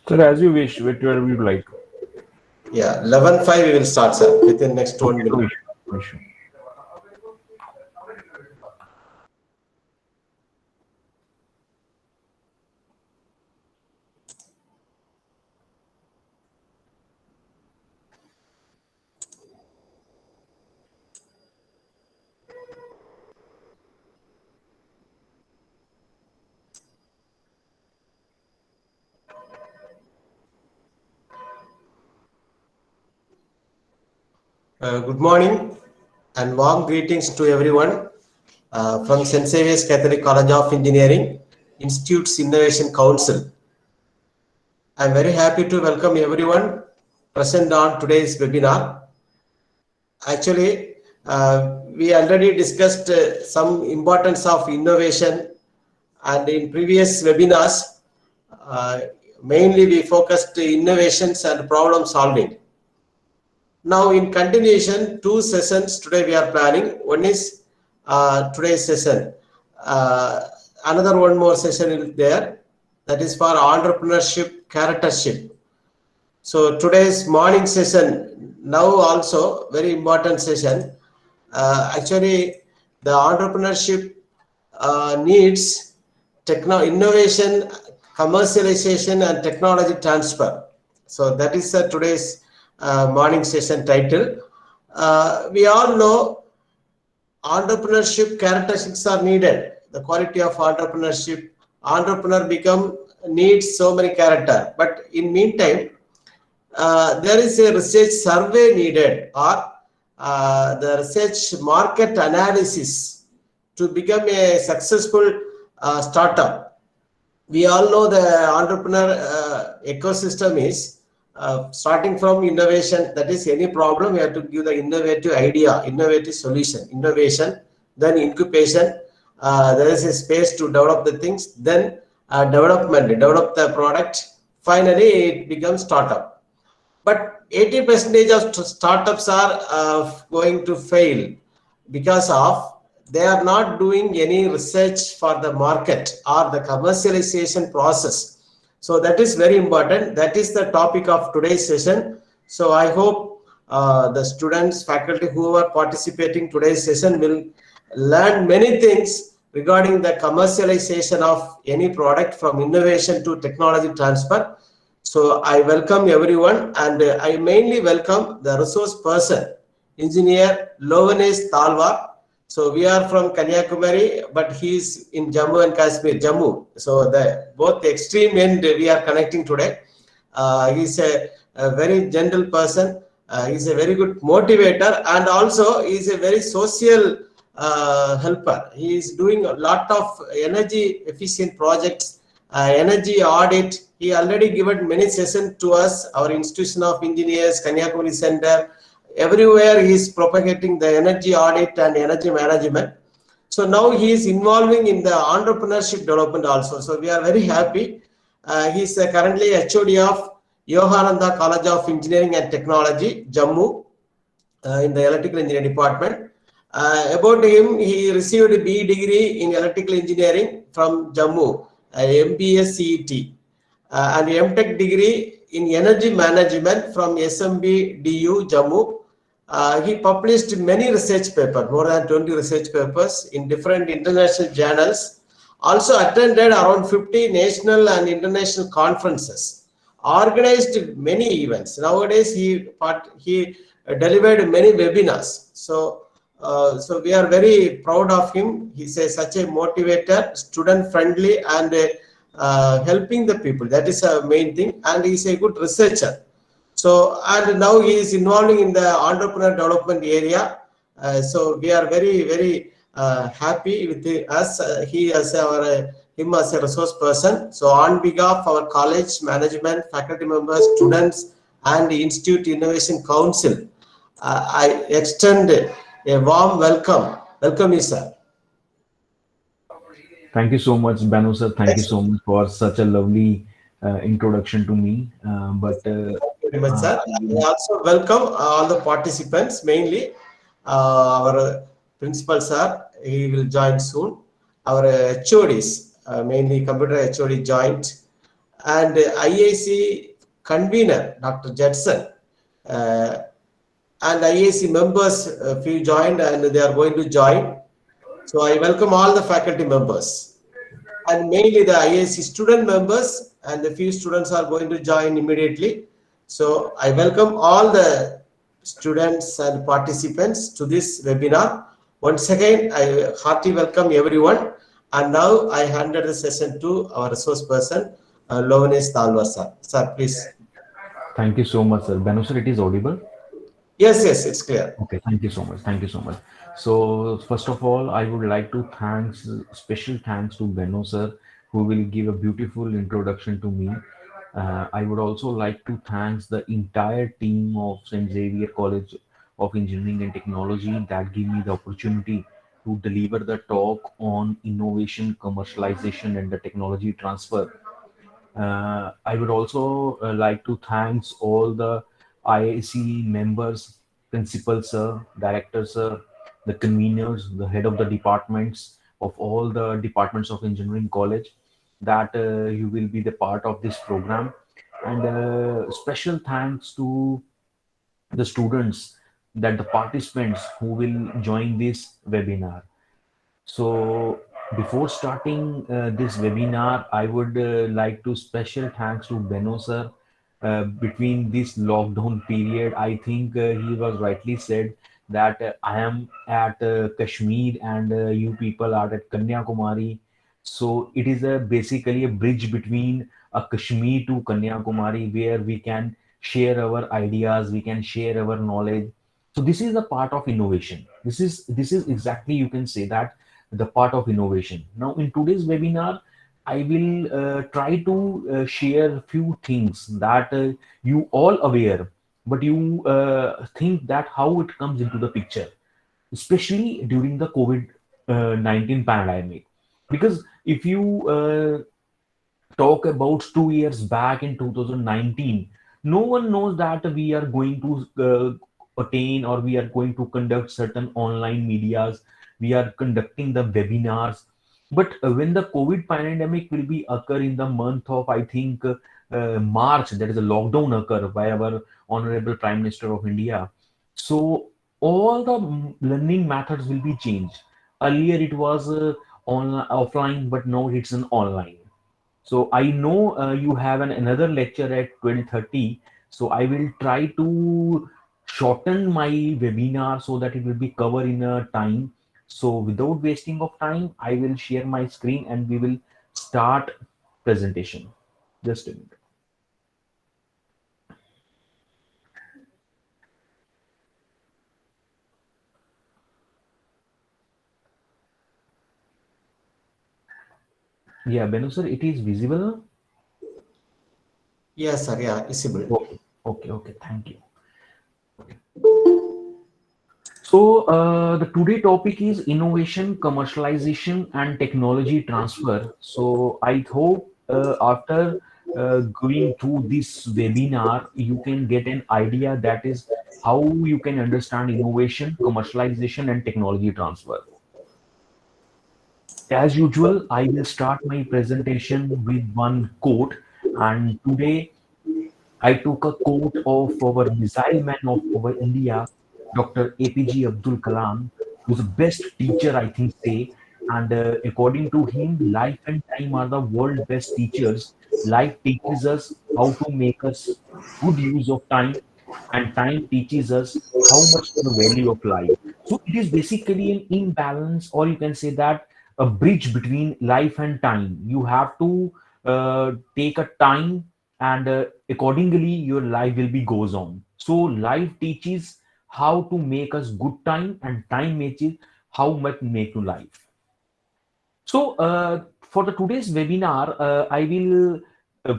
Sir, as you wish, whatever you like. Yeah, 11:05 we will start, sir, within next 1 Okay, no minute. issue. No issue. Good morning and warm greetings to everyone from St. Xavier's Catholic College of Engineering, Institute's Innovation Council. I'm very happy to welcome everyone present on today's webinar. Actually, we already discussed some importance of innovation, and in previous webinars, uh, mainly we focused innovations and problem solving. Now, in continuation, two sessions today we are planning. One is today's session. Another one more session is there. That is for entrepreneurship, charactership. So today's morning session, now also very important session. Actually, the entrepreneurship needs innovation, commercialization, and technology transfer. So that is today's morning session title. We all know entrepreneurship characteristics are needed. The quality of entrepreneur needs so many character. But in meantime, there is a research survey needed, or the research market analysis to become a successful startup. We all know the entrepreneur ecosystem is starting from innovation. That is, any problem, we have to give the innovative idea, innovative solution, innovation, then incubation. There is a space to develop the things, then develop the product. Finally, it becomes startup. But 80% of startups are going to fail because of they are not doing any research for the market or the commercialization process. So that is very important. That is the topic of today's session. So I hope the students, faculty who are participating today's session will learn many things regarding the commercialization of any product, from innovation to technology transfer. So I welcome everyone, and I mainly welcome the resource person, Engineer Er.Loveneesh. So we are from Kanyakumari, but he is in Jammu and Kashmir, Jammu. So the both extreme end we are connecting today. He's a very gentle person. He's a very good motivator, and also he's a very social helper. He is doing a lot of energy efficient projects, energy audit. He already given many sessions to us, our Institution of Engineers, Kanyakumari Center. Everywhere he is propagating the energy audit and energy management. So now he is involving in the entrepreneurship development also. So we are very happy. He is currently HOD of Yohananda College of Engineering and Technology, Jammu, in the electrical engineering department. About him, he received a B degree in electrical engineering from Jammu, MBS CET, and MTech degree in energy management from SMB Jammu. He published many research papers, more than 20 research papers in different international journals. Also attended around 50 national and international conferences. Organized many events. Nowadays, he delivered many webinars. So we are very proud of him. He's such a motivator, student friendly, and helping the people. That is a main thing. And he's a good researcher. So, and now he is involving in the entrepreneur development area. So we are very, very happy with us. He as him as a resource person. So on behalf of our college management, faculty members, students, and the Institute Innovation Council, I extend a warm welcome. Welcome you, sir. Thank you so much, Banu sir. Thank you Thanks. so much for such a lovely introduction to me. Thank you very much, sir. I also welcome all the participants, mainly our principal, sir. He will join soon. Our HODs, mainly computer HOD joined. and IAC convener, Dr. Judson, uh, and IAC members, few joined and they are going to join. So I welcome all the faculty members and mainly the IAC student members, and a few students are going to join immediately. So I welcome all the students and participants to this webinar. Once again, I heartily welcome everyone. And now I handed the session to our resource person, Loveneesh Talwar sir. Sir, please. Thank you so much, sir. Benu, sir, it is audible. Yes, yes, it's clear. Okay, thank you so much. Thank you so much. So, first of all, I would like to thanks, special thanks to Benno sir, who will give a beautiful introduction to me. I would also like to thanks the entire team of St. Xavier College of Engineering and Technology that give me the opportunity to deliver the talk on innovation, commercialization, and the technology transfer. I would also like to thanks all the IAC members, principals, sir, directors, sir, the conveners, the head of the departments of all the departments of engineering college, that you will be the part of this program. And special thanks to the students, that the participants who will join this webinar. So before starting this webinar, I would like to special thanks to Beno sir. Between this lockdown period, I think he was rightly said that I am at Kashmir and you people are at Kanyakumari. So it is basically a bridge between Kashmir to Kanyakumari where we can share our ideas, we can share our knowledge. So this is a part of innovation. This is exactly, you can say that, the part of innovation. Now, in today's webinar, I will try to share few things that you all aware, but you think that how it comes into the picture, especially during the COVID 19 pandemic. Because if you talk about 2 years back in 2019, no one knows that we are going to attain or we are going to conduct certain online medias, we are conducting the webinars. But when the COVID pandemic will be occur in the month of, I think, March, there is a lockdown occur by our honorable Prime Minister of India. So all the learning methods will be changed. Earlier it was online, offline, but now it's an online. So I know you have another lecture at 12:30. So I will try to shorten my webinar so that it will be covered in a time. So without wasting of time, I will share my screen and we will start presentation. Just a minute. Yeah, Benu sir, it is visible. Yes, sir. Yeah, visible. Okay, okay, okay. Thank you. So the today topic is innovation, commercialization, and technology transfer. So I hope after going through this webinar, you can get an idea that is how you can understand innovation, commercialization, and technology transfer. As usual, I will start my presentation with one quote, and today I took a quote of our missile man of our India, Dr. APG Abdul Kalam, who's the best teacher, I think, say. And according to him, life and time are the world best teachers. Life teaches us how to make us good use of time, and time teaches us how much the value of life. So it is basically an imbalance, or you can say that a bridge between life and time. You have to take a time, and accordingly your life will be goes on. So life teaches how to make us good time, and time teaches how much make to life. So for the today's webinar, I will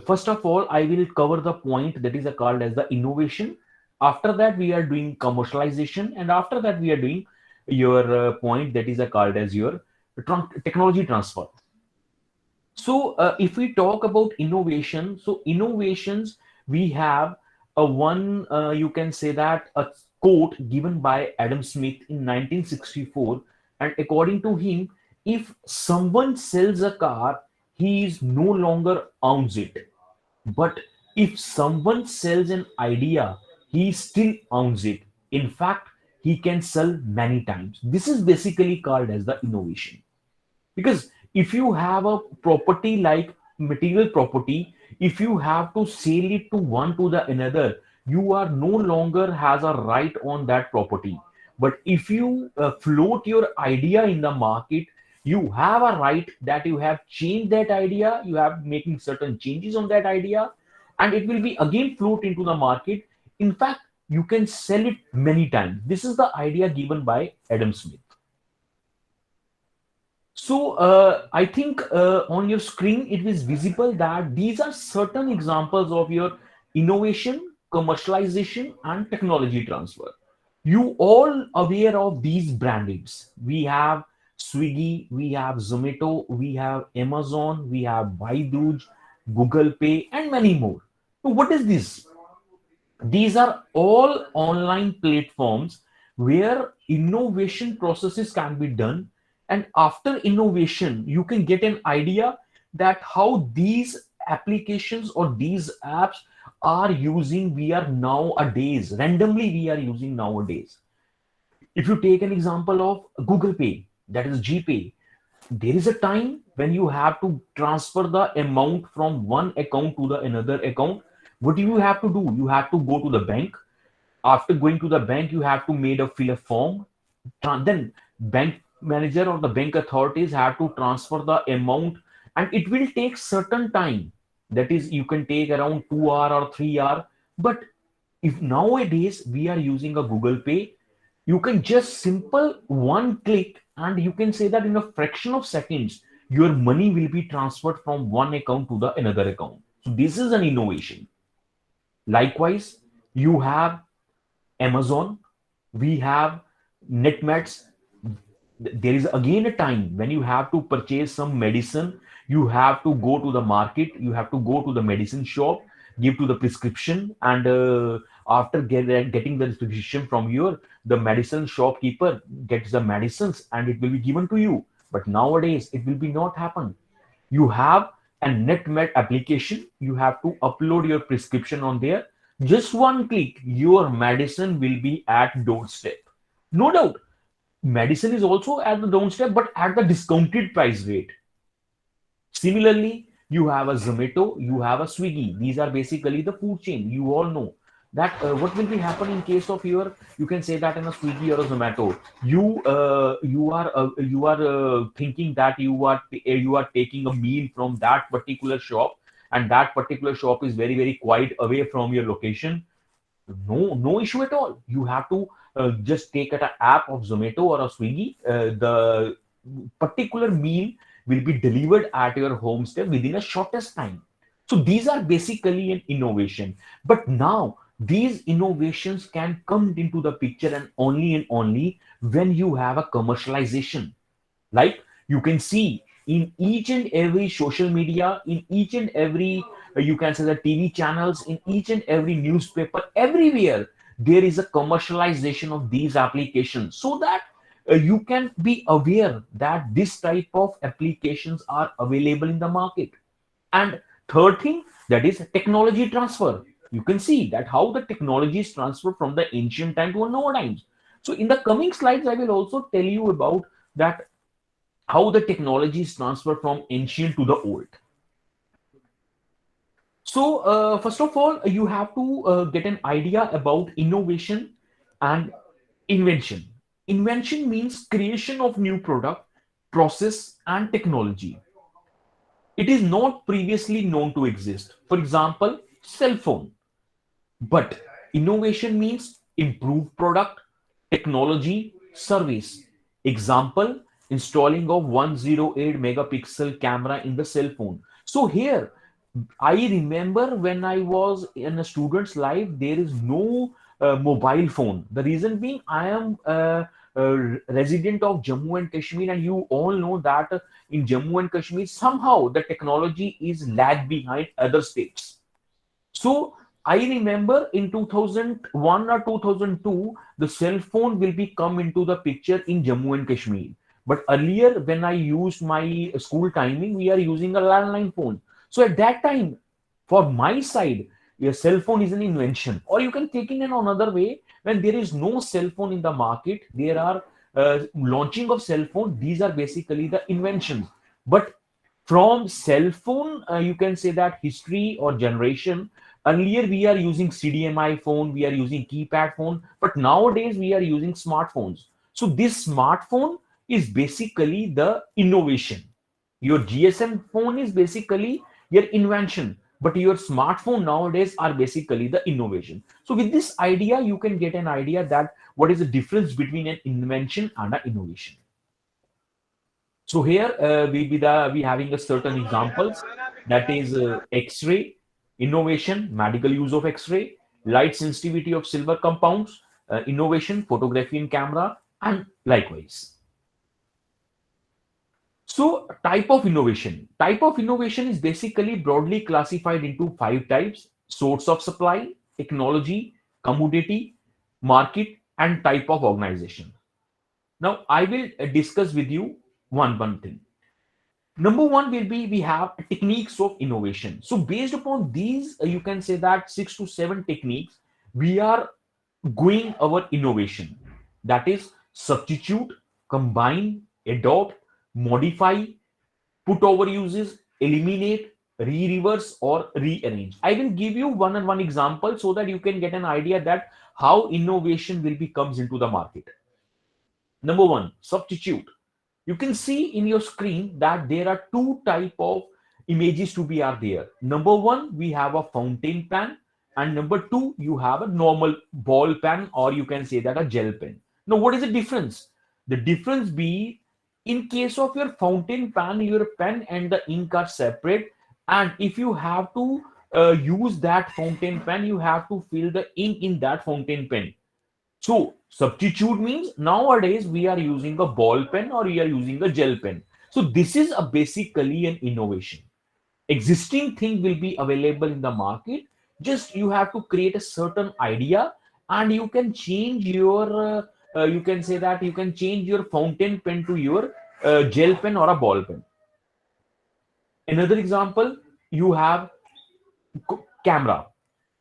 first of all I will cover the point that is called as the innovation. After that we are doing commercialization, and after that we are doing your point that is called as your technology transfer. So, if we talk about innovation, so innovations, we have a one, you can say that a quote given by Adam Smith in 1964. And according to him, if someone sells a car, he is no longer owns it. But if someone sells an idea, he still owns it. In fact, he can sell many times. This is basically called as the innovation. Because if you have a property like material property, if you have to sell it to one to the another, you are no longer has a right on that property. But if you float your idea in the market, you have a right that you have changed that idea, you have making certain changes on that idea, and it will be again float into the market. In fact, you can sell it many times. This is the idea given by Adam Smith. So I think on your screen it is visible that these are certain examples of your innovation, commercialization, and technology transfer. You all aware of these brandings. We have Swiggy, we have Zomato, we have Amazon, we have Baidu, Google Pay, and many more. So what is this? These are all online platforms where innovation processes can be done. And after innovation, you can get an idea that how these applications or these apps are using we are nowadays, randomly we are using nowadays. If you take an example of Google Pay, that is GPay, there is a time when you have to transfer the amount from one account to the another account. What do you have to do? You have to go to the bank. After going to the bank, you have to made a fill a form. Then bank manager or the bank authorities have to transfer the amount, and it will take certain time. That is, you can take around 2 hour or 3 hour. But if nowadays we are using a Google Pay, you can just simple one click and you can say that in a fraction of seconds your money will be transferred from one account to the another account. So this is an innovation. Likewise, you have Amazon, we have Netmats. There is again a time when you have to purchase some medicine. You have to go to the market, you have to go to the medicine shop, give to the prescription, and after getting the prescription from your, the medicine shopkeeper gets the medicines and it will be given to you. But nowadays it will be not happen. You have a NetMed application, you have to upload your prescription on there. Just one click, your medicine will be at doorstep. No doubt, medicine is also at the doorstep, but at the discounted price rate. Similarly, you have a Zomato, you have a Swiggy. These are basically the food chain. You all know that what will be happen in case of your, you can say that in a Swiggy or a Zomato, you are thinking that you are taking a meal from that particular shop, and that particular shop is very very quite away from your location. No issue at all. You have to just take an app of Zomato or a Swiggy. The particular meal will be delivered at your homestay within a shortest time. So these are basically an innovation. But now these innovations can come into the picture and only when you have a commercialization. Like you can see in each and every social media, in each and every, you can say the TV channels, in each and every newspaper, everywhere there is a commercialization of these applications, so that you can be aware that this type of applications are available in the market. And third thing, that is technology transfer. You can see that how the technology is transferred from the ancient time to our times. So in the coming slides, I will also tell you about that how the technology is transferred from ancient to the old. So, first of all, you have to get an idea about innovation and invention. Invention means creation of new product, process, and technology. It is not previously known to exist. For example, cell phone. But innovation means improved product, technology, service. Example, installing of 108 megapixel camera in the cell phone. So here, I remember when I was in a student's life, there is no mobile phone. The reason being, I am a resident of Jammu and Kashmir, and you all know that in Jammu and Kashmir, somehow the technology is lag behind other states. So I remember in 2001 or 2002, the cell phone will be come into the picture in Jammu and Kashmir. But earlier, when I used my school timing, we are using a landline phone. So at that time, For my side, your cell phone is an invention. Or you can take it in another way. When there is no cell phone in the market, there are launching of cell phone. These are basically the inventions. But from cell phone, you can say that history or generation. Earlier, we are using CDMI phone, we are using keypad phone, but nowadays we are using smartphones. So this smartphone is basically the innovation. Your GSM phone is basically your invention, but your smartphone nowadays are basically the innovation. So with this idea, you can get an idea that what is the difference between an invention and an innovation. So here we having a certain examples, that is X-ray, innovation, medical use of X-ray, light sensitivity of silver compounds, innovation, photography in camera, and likewise. So, type of innovation. Type of innovation is basically broadly classified into five types: source of supply, technology, commodity, market, and type of organization. Now, I will discuss with you one thing. Number one will be we have techniques of innovation. So, based upon these, you can say that six to seven techniques, we are going our innovation. That is substitute, combine, adopt, modify, put over uses, eliminate, re-reverse, or rearrange. I will give you one and one example so that you can get an idea that how innovation will be comes into the market. Number one, substitute. You can see in your screen that there are two type of images to be are there. Number one, we have a fountain pen, and number two, you have a normal ball pen, or you can say that a gel pen. Now, what is the difference? The difference be, in case of your fountain pen, your pen and the ink are separate, and if you have to use that fountain pen, you have to fill the ink in that fountain pen. So substitute means nowadays we are using a ball pen or we are using a gel pen. So this is a basically an innovation. Existing thing will be available in the market. Just you have to create a certain idea, and you can change your you can say that you can change your fountain pen to your gel pen or a ball pen. Another example, you have camera.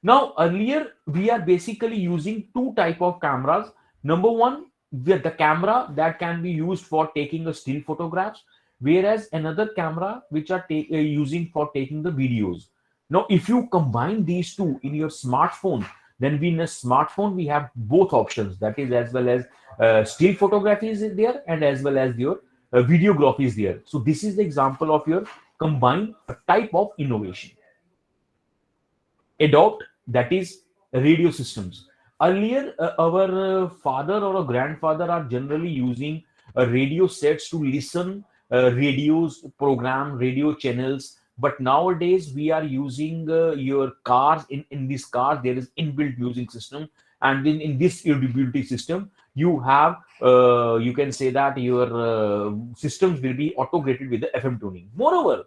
Now, earlier we are basically using two type of cameras. Number one, with the camera that can be used for taking a still photographs, whereas another camera which are using for taking the videos. Now, if you combine these two in your smartphone, then we in a smartphone we have both options. That is as well as still photography is there, and as well as your videography is there. So this is the example of your combined type of innovation. Adopt, that is radio systems. Earlier our father or a grandfather are generally using radio sets to listen radios program radio channels, but nowadays we are using your cars. In this car there is inbuilt music system, and in this audibility system you have you can say that your systems will be auto graded with the FM tuning. Moreover,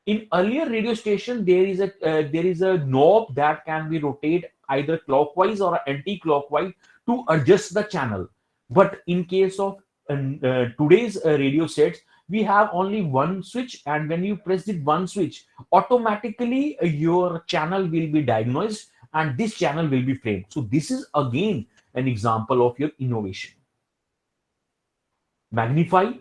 in earlier radio station there is a knob that can be rotate either clockwise or anti-clockwise to adjust the channel. But in case of today's radio sets, we have only one switch, and when you press the one switch, automatically your channel will be diagnosed and this channel will be framed. So this is again an example of your innovation. Magnify.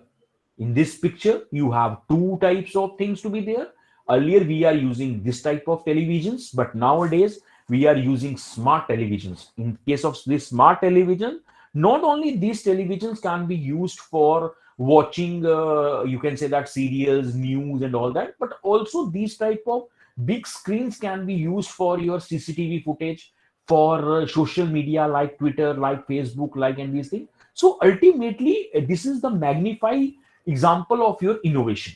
In this picture you have two types of things to be there. Earlier we are using this type of televisions, but nowadays we are using smart televisions. In case of this smart television, not only these televisions can be used for watching you can say that serials, news, and all that, but also these type of big screens can be used for your CCTV footage, for social media like Twitter, like Facebook, like, and these things. So ultimately this is the magnify example of your innovation.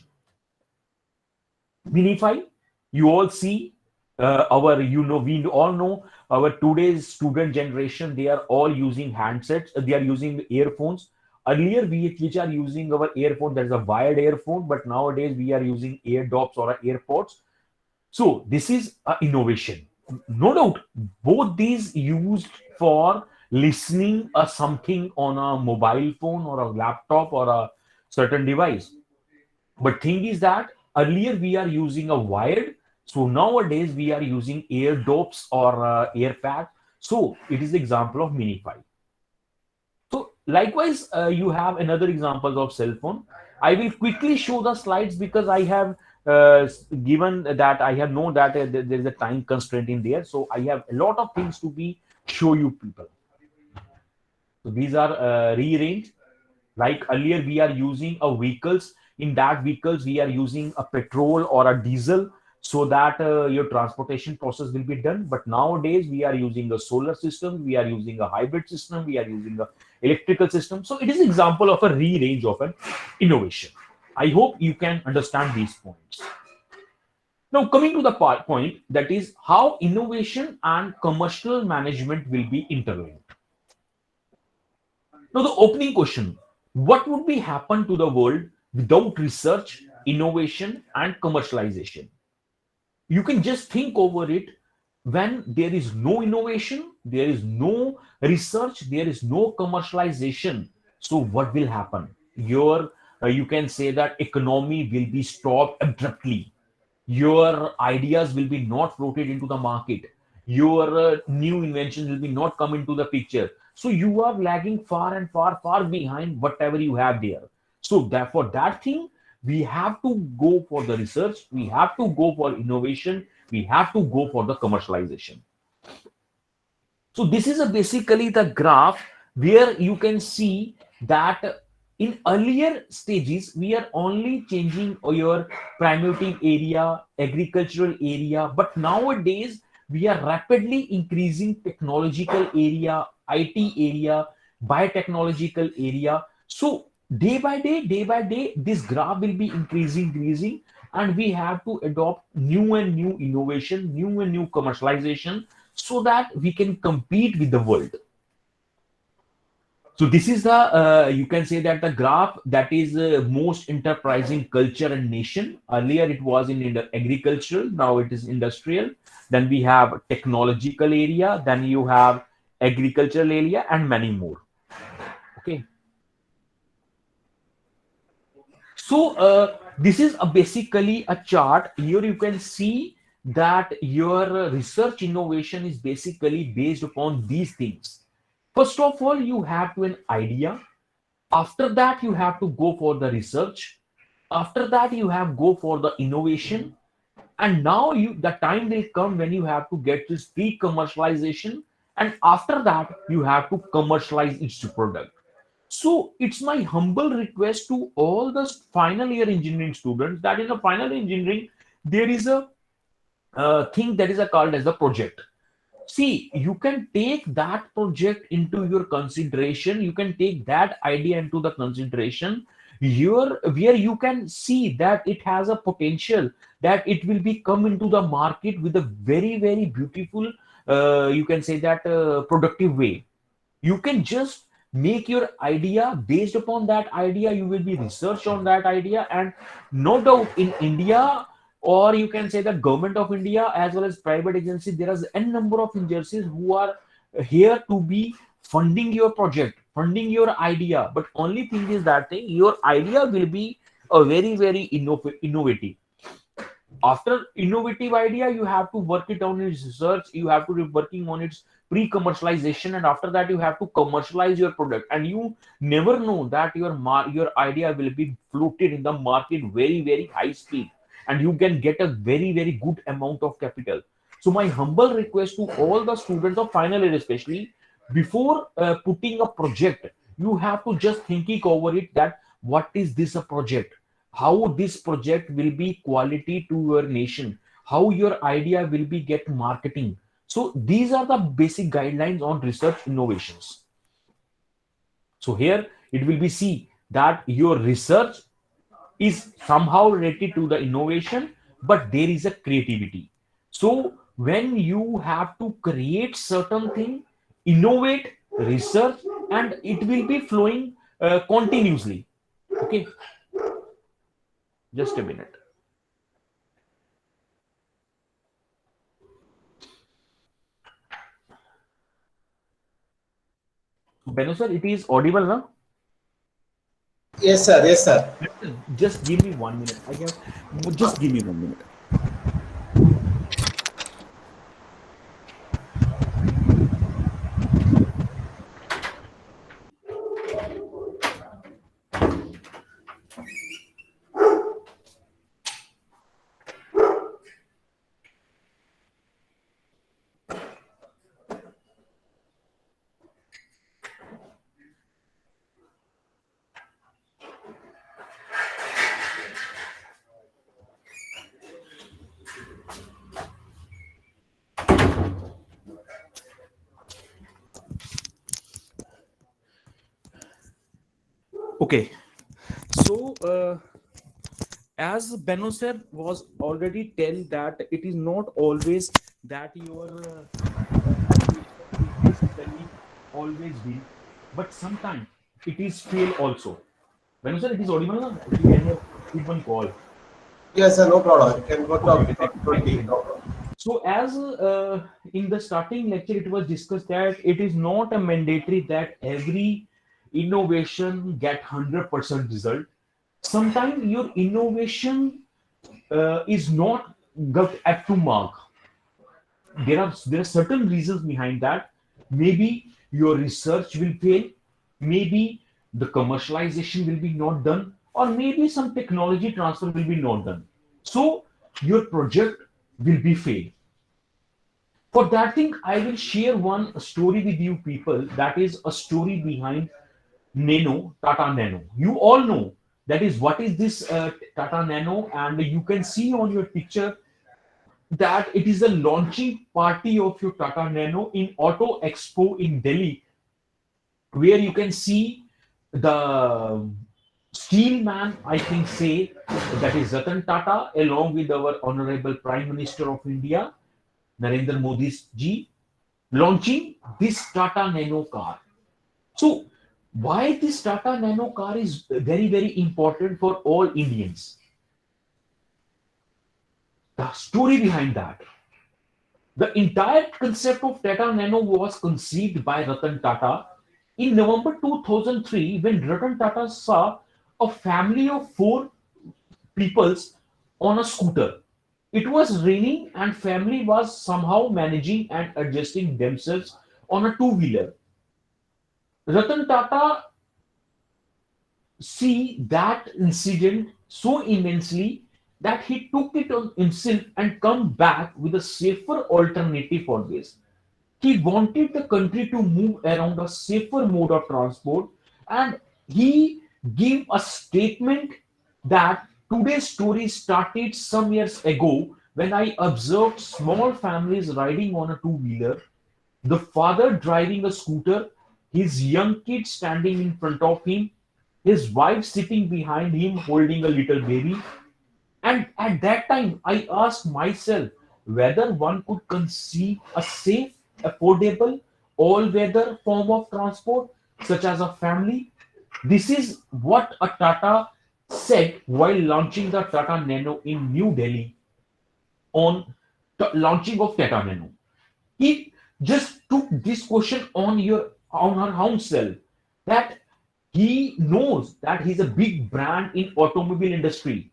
Minify, you all see our, we all know our today's student generation, they are all using handsets, they are using earphones. Earlier we which are using our earphone, there is a wired earphone, but nowadays we are using eardops or airpods. So this is a innovation. No doubt, both these used for listening something on a mobile phone or a laptop or a certain device. But thing is that earlier we are using a wired, So nowadays we are using air dopes or air pack. So it is the example of minify. So likewise, you have another examples of cell phone. I will quickly show the slides because I have given that I have known that there is a time constraint in there. So I have a lot of things to be show you people. So these are rearranged. Like earlier, we are using a vehicles. In that vehicles, we are using a petrol or a diesel so that your transportation process will be done. But nowadays, we are using a solar system, we are using a hybrid system, we are using a electrical system. So it is an example of a rearrange of an innovation. I hope you can understand these points. Now, coming to the point that is how innovation and commercial management will be interlinked. Now, the opening question, what would be happen to the world without research, innovation, and commercialization? You can just think over it. When there is no innovation, there is no research, there is no commercialization. So, what will happen? You can say that economy will be stopped abruptly. Your ideas will be not floated into the market. Your new inventions will be not come into the picture. So you are lagging far and far behind whatever you have there. So therefore that thing, we have to go for the research, we have to go for innovation, we have to go for the commercialization. So this is basically the graph where you can see that in earlier stages, we are only changing your primitive area, agricultural area, but nowadays we are rapidly increasing technological area, IT area, biotechnological area. So day by day, this graph will be increasing, and we have to adopt new and new innovation, new and new commercialization so that we can compete with the world. So this is the you can say that the graph that is most enterprising culture and nation. Earlier it was in agricultural, now it is industrial. Then we have technological area, then you have agricultural area, and many more. Okay. So this is basically a chart. Here you can see that your research innovation is basically based upon these things. First of all, you have to an idea. After that, you have to go for the research. After that, you have go for the innovation. And now the time will come when you have to get this pre-commercialization. And after that, you have to commercialize its product. So it's my humble request to all the final year engineering students that in the final engineering, there is a thing that is called as the project. See, you can take that project into your consideration. You can take that idea into the consideration. Where you can see that it has a potential that it will be come into the market with a very beautiful. You can say that productive way. You can just make your idea based upon that idea. You will be research on that idea, and no doubt in India, or you can say the government of India as well as private agencies, there is n number of agencies who are here to be funding your project, funding your idea. But only thing is that your idea will be a very innovative. After innovative idea, you have to work it on its research, you have to be working on its pre-commercialization, and after that you have to commercialize your product. And you never know that your idea will be floated in the market very high speed, and you can get a very good amount of capital. So my humble request to all the students of final year especially, before putting a project, you have to just thinking over it that what is this a project, how this project will be quality to your nation, how your idea will be get marketing. So these are the basic guidelines on research innovations. So here it will be see that your research is somehow related to the innovation, but there is a creativity. So when you have to create certain thing, innovate, research, and it will be flowing continuously. Okay, just a minute. Benu sir, it is audible now. Yes, sir. Just give me 1 minute. I have just give me 1 minute. Okay, so as Benno sir was already tell that it is not always that your innovation is basically always win, but sometimes it is fail also. Benno sir, it is audible now? Actually, I have received one call. Yes, sir, no problem. You can go Okay, talk okay, thank you totally. very much. So, as in the starting lecture, it was discussed that it is not a mandatory that every innovation get 100% result. Sometimes your innovation is not got up to mark. There are certain reasons behind that. Maybe your research will fail, maybe the commercialization will be not done, or maybe some technology transfer will be not done. So your project will be failed. For that thing, I will share one story with you people. That is a story behind Nano, Tata Nano. You all know that is what is this Tata Nano, and you can see on your picture that it is a launching party of your Tata Nano in Auto Expo in Delhi, where you can see the steel man, I think, say that is Ratan Tata, along with our Honorable Prime Minister of India, Narendra Modi ji, launching this Tata Nano car. So, why this Tata Nano car is very, very important for all Indians? The story behind that. The entire concept of Tata Nano was conceived by Ratan Tata in November 2003 when Ratan Tata saw a family of four peoples on a scooter. It was raining and family was somehow managing and adjusting themselves on a two-wheeler. Ratan Tata see that incident so immensely that he took it on himself and come back with a safer alternative for this. He wanted the country to move around a safer mode of transport, and he gave a statement that today's story started some years ago when I observed small families riding on a two-wheeler, the father driving a scooter, his young kid standing in front of him, his wife sitting behind him holding a little baby. And at that time, I asked myself whether one could conceive a safe, affordable, all weather form of transport, such as a family. This is what a Tata said while launching the Tata Nano in New Delhi on launching of Tata Nano. He just took this question on her own self that he knows that he's a big brand in automobile industry,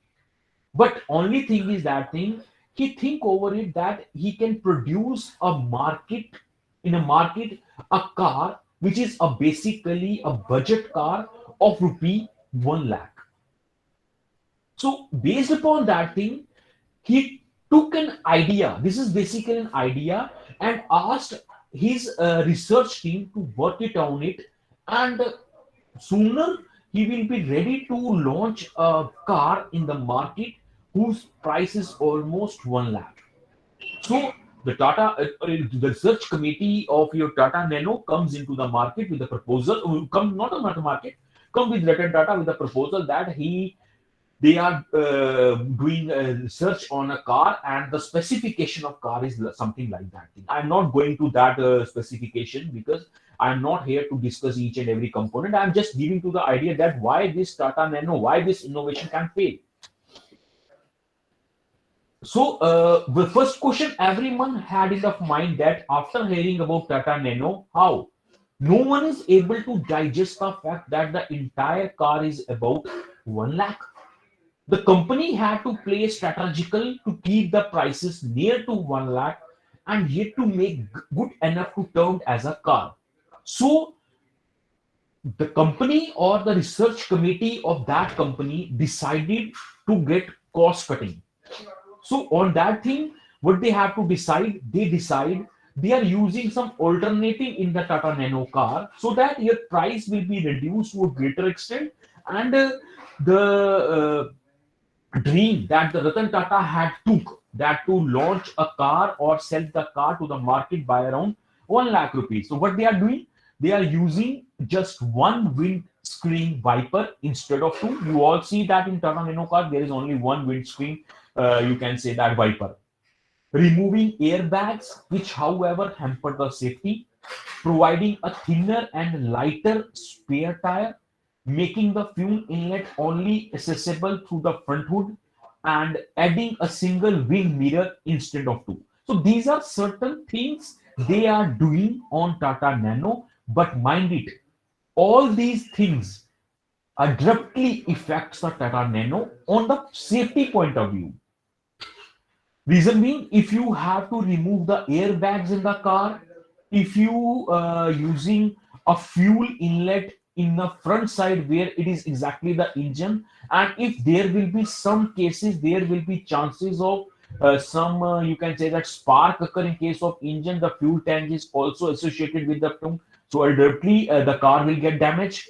but only thing is that thing he think over it that he can produce a market in a market a car which is a basically a budget car of rupee 1 lakh. So based upon that thing, he took an idea. This is basically an idea, and asked his research team to work it on it. And sooner he will be ready to launch a car in the market whose price is almost 1 lakh. So the research committee of your Tata Nano comes into the market with a proposal. Come not on the market, come with Ratan Tata with a proposal that they are doing a research on a car and the specification of car is something like that thing. I'm not going to that specification because I'm not here to discuss each and every component. I'm just giving to the idea that why this Tata Nano, why this innovation can fail. So the first question everyone had in the mind that after hearing about Tata Nano, how no one is able to digest the fact that the entire car is about 1 lakh. The company had to play strategical to keep the prices near to 1 lakh and yet to make good enough to turn as a car. So the company or the research committee of that company decided to get cost cutting. So on that thing, what they have to decide, they decide they are using some alternative in the Tata Nano car so that your price will be reduced to a greater extent, and the dream that the Ratan Tata had took that to launch a car or sell the car to the market by around 1 lakh rupees. So what they are doing? they are using just one windscreen wiper instead of two. You all see that in Tata Nano car, there is only one windscreen, you can say that wiper. Removing airbags, which however hamper the safety, providing a thinner and lighter spare tire, making the fuel inlet only accessible through the front hood, and adding a single wing mirror instead of two. So these are certain things they are doing on Tata Nano, but mind it, all these things abruptly affects the Tata Nano on the safety point of view. Reason being, if you have to remove the airbags in the car, if you using a fuel inlet in the front side where it is exactly the engine, and if there will be some cases, there will be chances of some you can say that spark occur in case of engine. The fuel tank is also associated with the fuel, so abruptly the car will get damaged.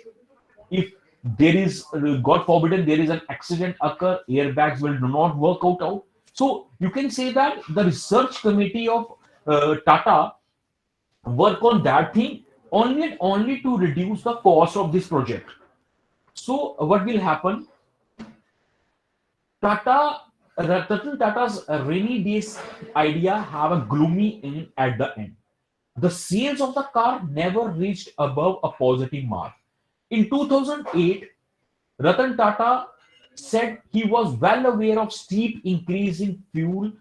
If there is god forbidden there is an accident occur, airbags will not work out. So you can say that the research committee of Tata work on that thing only to reduce the cost of this project. So what will happen, Ratan Tata's rainy days idea have a gloomy end at the end. The sales of the car never reached above a positive mark. In 2008, Ratan Tata said he was well aware of steep increase in fuel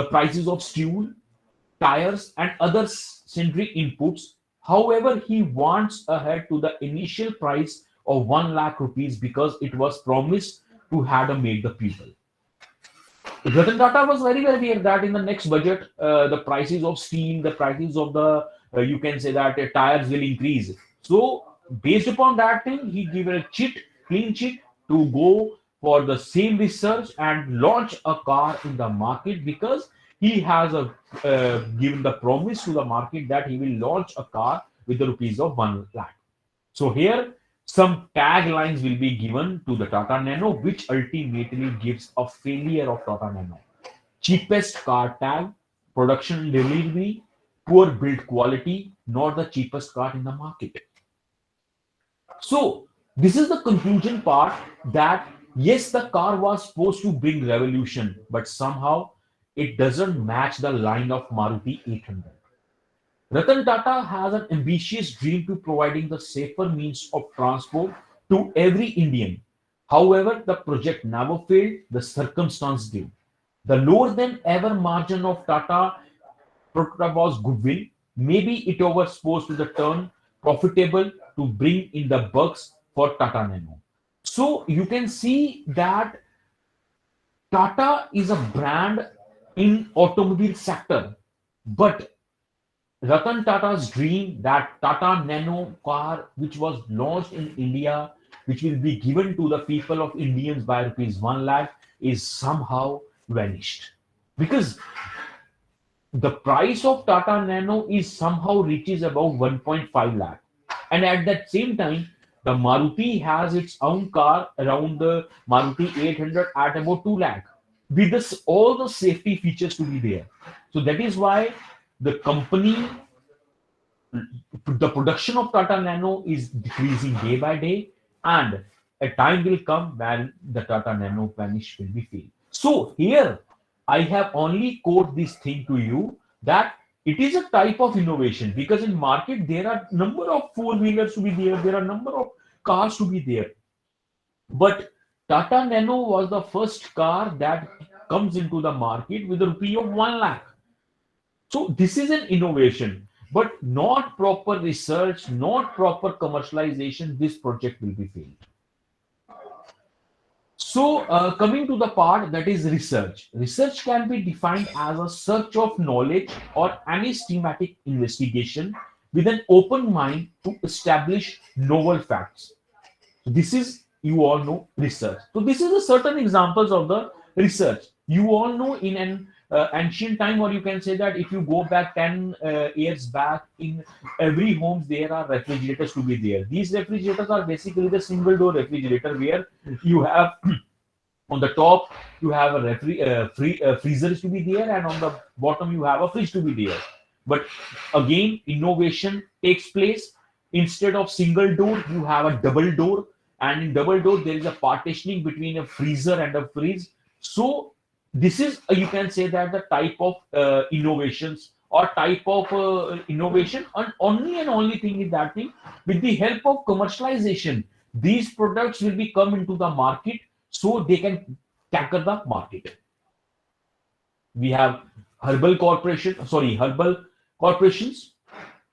prices of steel, tires, and other sundry inputs. However, he wants ahead to the initial price of 1 lakh rupees because it was promised to had made the people. Ratan Tata was very well aware that in the next budget, the prices of steel, the prices of the, you can say that tires will increase. So, based upon that thing, he gave a clean cheat to go for the same research and launch a car in the market because he has given the promise to the market that he will launch a car with the rupees of 1 lakh. So here, some taglines will be given to the Tata Nano, which ultimately gives a failure of Tata Nano. Cheapest car tag, production delivery, poor build quality, not the cheapest car in the market. So this is the conclusion part that yes, the car was supposed to bring revolution, but somehow it doesn't match the line of Maruti 800. Ratan Tata has an ambitious dream to providing the safer means of transport to every Indian. However, the project never failed, the circumstance did. The lower than ever margin of Tata was goodwill. Maybe it was supposed to the turn profitable to bring in the bucks for Tata Nano. So you can see that Tata is a brand in automobile sector, but Ratan Tata's dream that Tata Nano car, which was launched in India, which will be given to the people of Indians by rupees 1 lakh, is somehow vanished. Because the price of Tata Nano is somehow reaches about 1.5 lakh. And at that same time, the Maruti has its own car around the Maruti 800 at about 2 lakh. With this, all the safety features to be there. So that is why the company, the production of Tata Nano is decreasing day by day, and a time will come when the Tata Nano vanish will be failed. So here I have only quote this thing to you that it is a type of innovation because in market there are number of four wheelers to be there are number of cars to be there, but Tata Nano was the first car that comes into the market with a rupee of 1 lakh. So this is an innovation, but not proper research, not proper commercialization, this project will be failed. So coming to the part that is research. Research can be defined as a search of knowledge or any systematic investigation with an open mind to establish novel facts. So this is, you all know, research. So this is a certain examples of the research. You all know in an ancient time, or you can say that if you go back 10 years back, in every homes there are refrigerators to be there. These refrigerators are basically the single door refrigerator where you have on the top you have a freezer to be there, and on the bottom you have a fridge to be there. But again, innovation takes place. Instead of single door, you have a double door, and in double door there is a partitioning between a freezer and a freeze. So this is you can say that the type of innovations or type of innovation, and only thing is that thing, with the help of commercialization, these products will be come into the market so they can conquer the market. We have herbal corporations.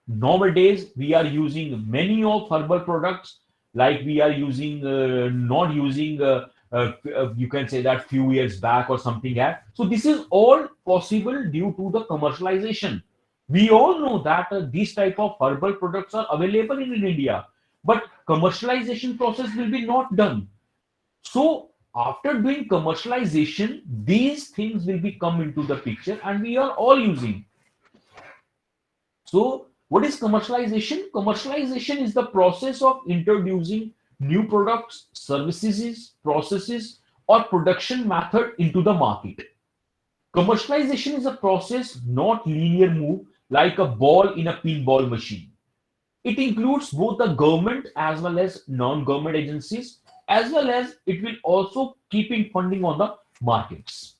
Nowadays we are using many of herbal products, like we are using not using you can say that few years back or something like. So this is all possible due to the commercialization. We all know that these type of herbal products are available in India, but commercialization process will be not done. So after doing commercialization, these things will be come into the picture and we are all using. So what is commercialization? Commercialization is the process of introducing new products, services, processes, or production method into the market. Commercialization is a process, not linear move like a ball in a pinball machine. It includes both the government as well as non-government agencies, as well as it will also keeping funding on the markets.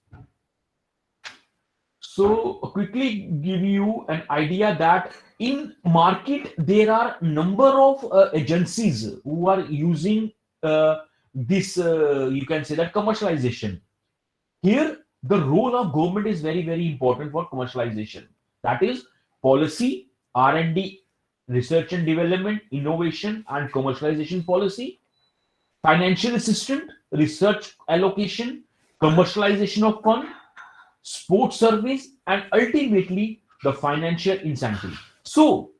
So quickly give you an idea that in market there are number of agencies who are using this you can say that commercialization. Here the role of government is very important for commercialization. That is policy, R&D, research and development, innovation and commercialization policy, financial assistance, research allocation, commercialization of fund, sports service, and ultimately the financial incentive. So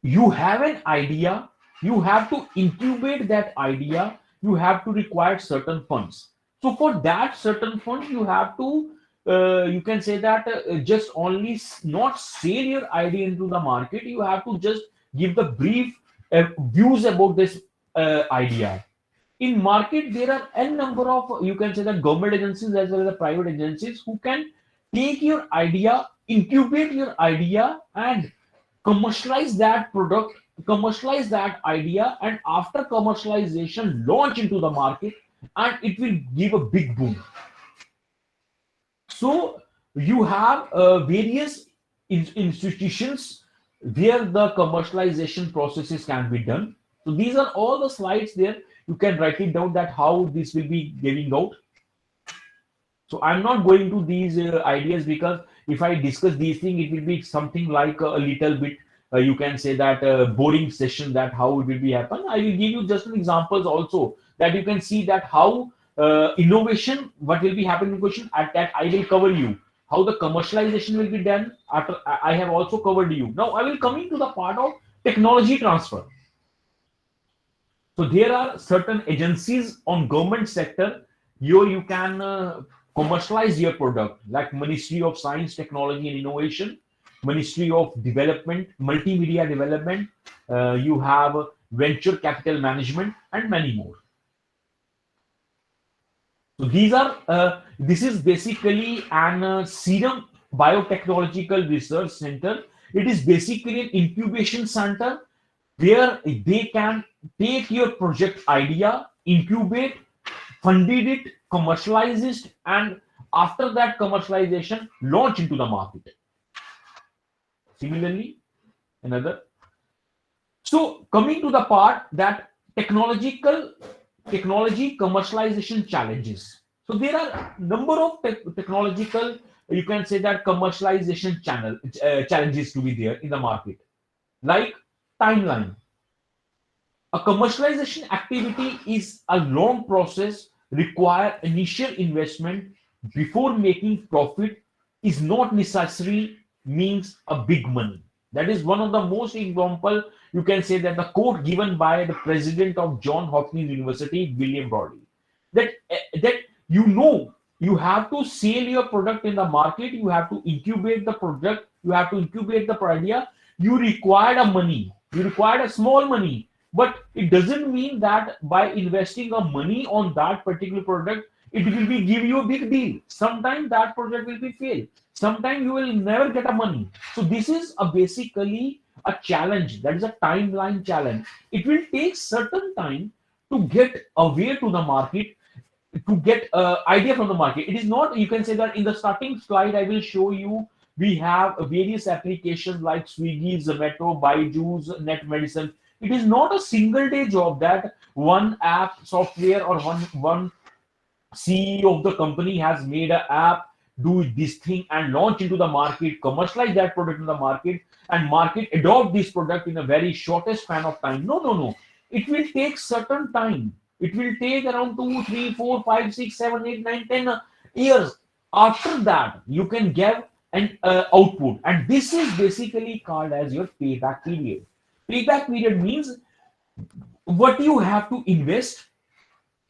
you have an idea, you have to incubate that idea, you have to require certain funds. So for that certain fund, you have to you can say that just only not sell your idea into the market. You have to just give the brief views about this idea. In market there are n number of you can say that government agencies as well as the private agencies who can take your idea, incubate your idea, and commercialize that product, commercialize that idea, and after commercialization launch into the market, and it will give a big boom. So you have various institutions where the commercialization processes can be done. So these are all the slides there. You can write it down that how this will be giving out. So I'm not going to these ideas because if I discuss these things, it will be something like a little bit, you can say that boring session that how it will be happen. I will give you just some examples also that you can see that how innovation, what will be happening in question at that I will cover you. How the commercialization will be done after I have also covered you. Now I will coming to the part of technology transfer. So there are certain agencies on government sector. Here you can commercialize your product like Ministry of Science, Technology and Innovation, Ministry of Development, Multimedia Development. You have Venture Capital Management and many more. So these are this is basically an Serum Biotechnological Research Center. It is basically an incubation center where they can take your project idea, incubate, funded it, commercialize it, and after that commercialization, launch into the market. Similarly, another. So coming to the part that technology commercialization challenges. So there are number of technological, you can say that commercialization challenges to be there in the market, like timeline. A commercialization activity is a long process, require initial investment before making profit is not necessarily means a big money. That is one of the most example. You can say that the quote given by the president of John Hopkins University, William Brodie, that that you know you have to sell your product in the market, you have to incubate the product, you have to incubate the idea, you require a money, you require a small money, but it doesn't mean that by investing a money on that particular product it will be give you a big deal. Sometimes that project will be fail, sometimes you will never get a money. So this is a basically a challenge, that is a timeline challenge. It will take certain time to get away to the market, to get idea from the market. It is not, you can say that in the starting slide I will show you, we have various applications like Swiggy, Zomato, Byju's, Net Medicine. It is not a single day job that one app software or one CEO of the company has made an app, do this thing and launch into the market, commercialize that product in the market, and market adopt this product in a very shortest span of time. No, no, no. It will take certain time. It will take around 2, 3, 4, 5, 6, 7, 8, 9, 10 years. After that, you can give an output, and this is basically called as your payback period. Payback period means what you have to invest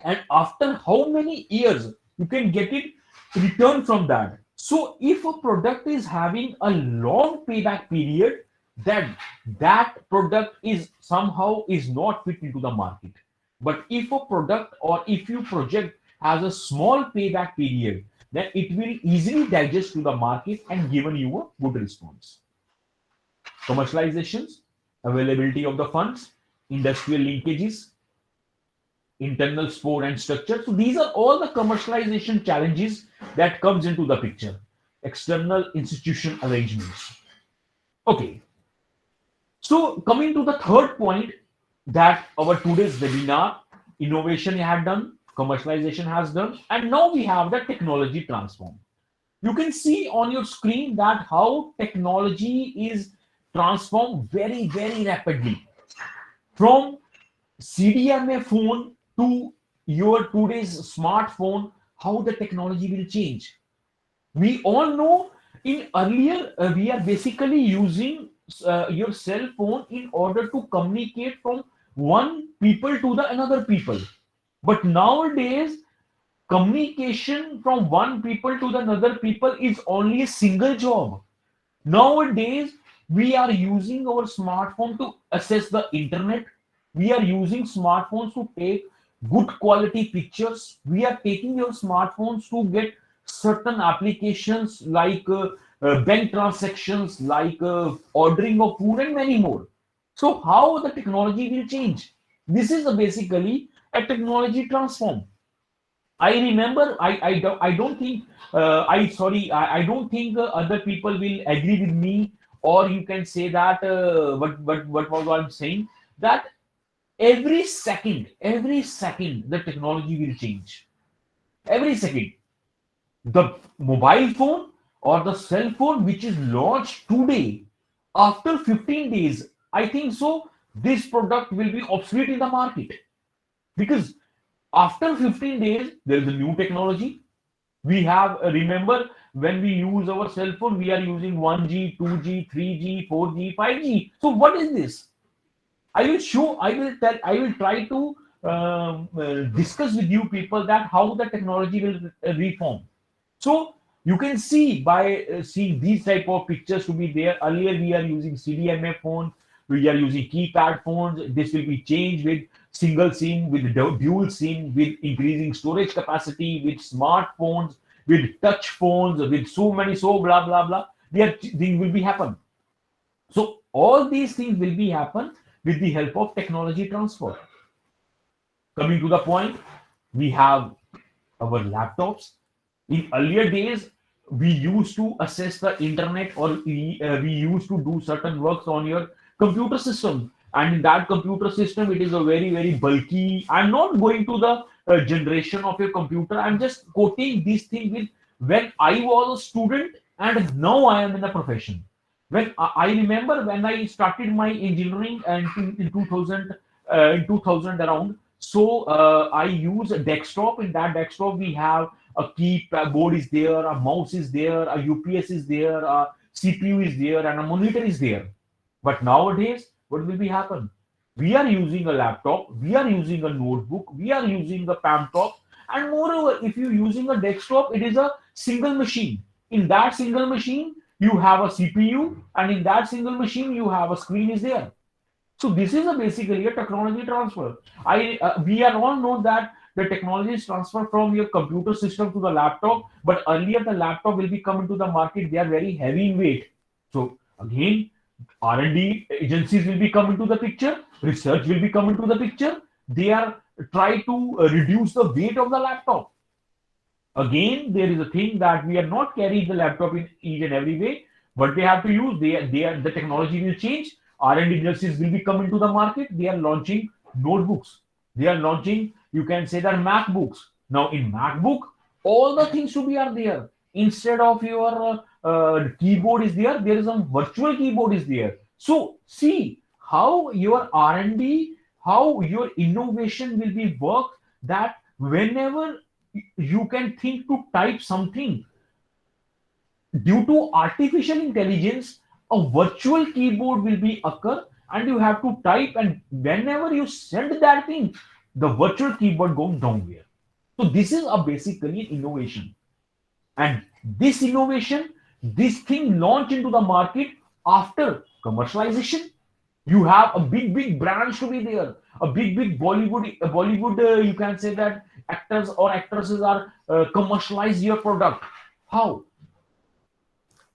and after how many years you can get it return from that. So if a product is having a long payback period, then that product is somehow is not fit into the market. But if a product or if your project has a small payback period, then it will easily digest to the market and given you a good response. Commercializations, availability of the funds, industrial linkages, internal sport and structure. So these are all the commercialization challenges that comes into the picture. External institution arrangements. Okay. So coming to the third point that our today's webinar, innovation had done, commercialization has done, and now we have the technology transform. You can see on your screen that how technology is transformed very, very rapidly from CDMA phone to your today's smartphone, how the technology will change. We all know in earlier we are basically using your cell phone in order to communicate from one people to the another people. But nowadays, communication from one people to the another people is only a single job. Nowadays, we are using our smartphone to access the internet. We are using smartphones to take good quality pictures. We are taking your smartphones to get certain applications like bank transactions, like ordering of food, and many more. So, how the technology will change? This is basically a technology transform. I remember. I don't think. I don't think other people will agree with me, or you can say that. What was I'm saying? That every second, the technology will change. Every second, the mobile phone or the cell phone which is launched today, after 15 days, I think so. This product will be obsolete in the market because after 15 days there is a new technology. We have remember when we use our cell phone, we are using 1G, 2G, 3G, 4G, 5G. So what is this? I will show, I will tell, I will try to discuss with you people that how the technology will reform. So you can see by seeing these type of pictures to be there. Earlier we are using CDMA phones, we are using keypad phones. This will be changed with single SIM, with dual SIM, with increasing storage capacity, with smartphones, with touch phones, with so many, so blah blah blah. Things will be happen. So all these things will be happen with the help of technology transfer. Coming to the point, we have our laptops. In earlier days, we used to access the internet or we used to do certain works on your computer system. And in that computer system, it is a very, very bulky. I'm not going to the generation of your computer. I'm just quoting this thing with when I was a student and now I am in a profession. When I remember when I started my engineering and in 2000, in 2000 around, so I use a desktop. In that desktop, we have a keyboard is there, a mouse is there, a UPS is there, a CPU is there, and a monitor is there. But nowadays, what will be happen? We are using a laptop, we are using a notebook, we are using a laptop, and moreover, if you're using a desktop, it is a single machine. In that single machine, you have a CPU, and in that single machine, you have a screen is there. So this is basically a technology transfer. We are all know that the technology is transferred from your computer system to the laptop, but earlier the laptop will be coming to the market. They are very heavy in weight. So again, R&D agencies will be come into the picture, research will be come into the picture. They are try to reduce the weight of the laptop. Again, there is a thing that we are not carrying the laptop in each and every way, but they have to use. The technology will change. R&D agencies will be coming to the market. They are launching notebooks. They are launching. You can say that MacBooks. Now in MacBook, all the things to be are there. Instead of your keyboard is there, there is a virtual keyboard is there. So see how your R&D, how your innovation will be worked. That whenever you can think to type something, due to artificial intelligence, a virtual keyboard will be occur, and you have to type, and whenever you send that thing, the virtual keyboard goes down here. So this is a basically innovation, and this innovation, this thing launched into the market after commercialization. You have a big brands to be there, a big Bollywood, you can say that actors or actresses are commercialize your product. How?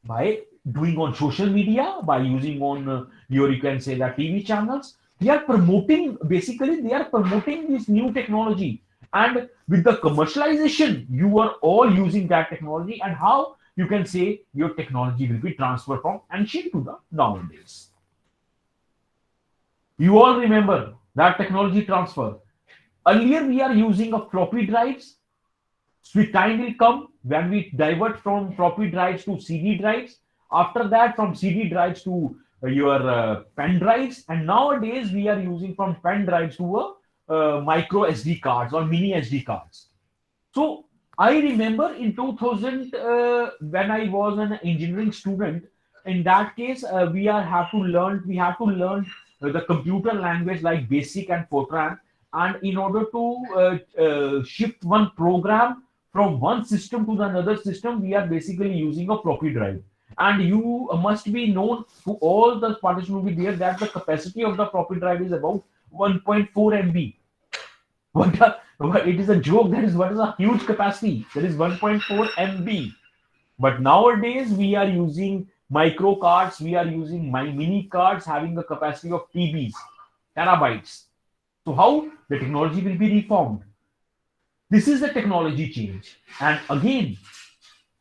By doing on social media, by using on your, you can say that TV channels. They are promoting, basically they are promoting this new technology, and with the commercialization you are all using that technology. And how you can say your technology will be transferred from ancient to the nowadays. You all remember that technology transfer. Earlier we are using a floppy drives. Sweet time will come when we divert from floppy drives to CD drives. After that, from CD drives to your pen drives, and nowadays we are using from pen drives to micro SD cards or mini SD cards. So I remember in 2000, when I was an engineering student. In that case, we have to learn the computer language like BASIC and Fortran, and in order to shift one program from one system to the another system, we are basically using a floppy drive. And you must be known to all the participants will be there that the capacity of the floppy drive is about 1.4 MB. It is a joke. That is what is a huge capacity. That is 1.4 MB. But nowadays we are using micro cards. We are using my mini cards having a capacity of TBs, terabytes. So how the technology will be reformed? This is the technology change. And again,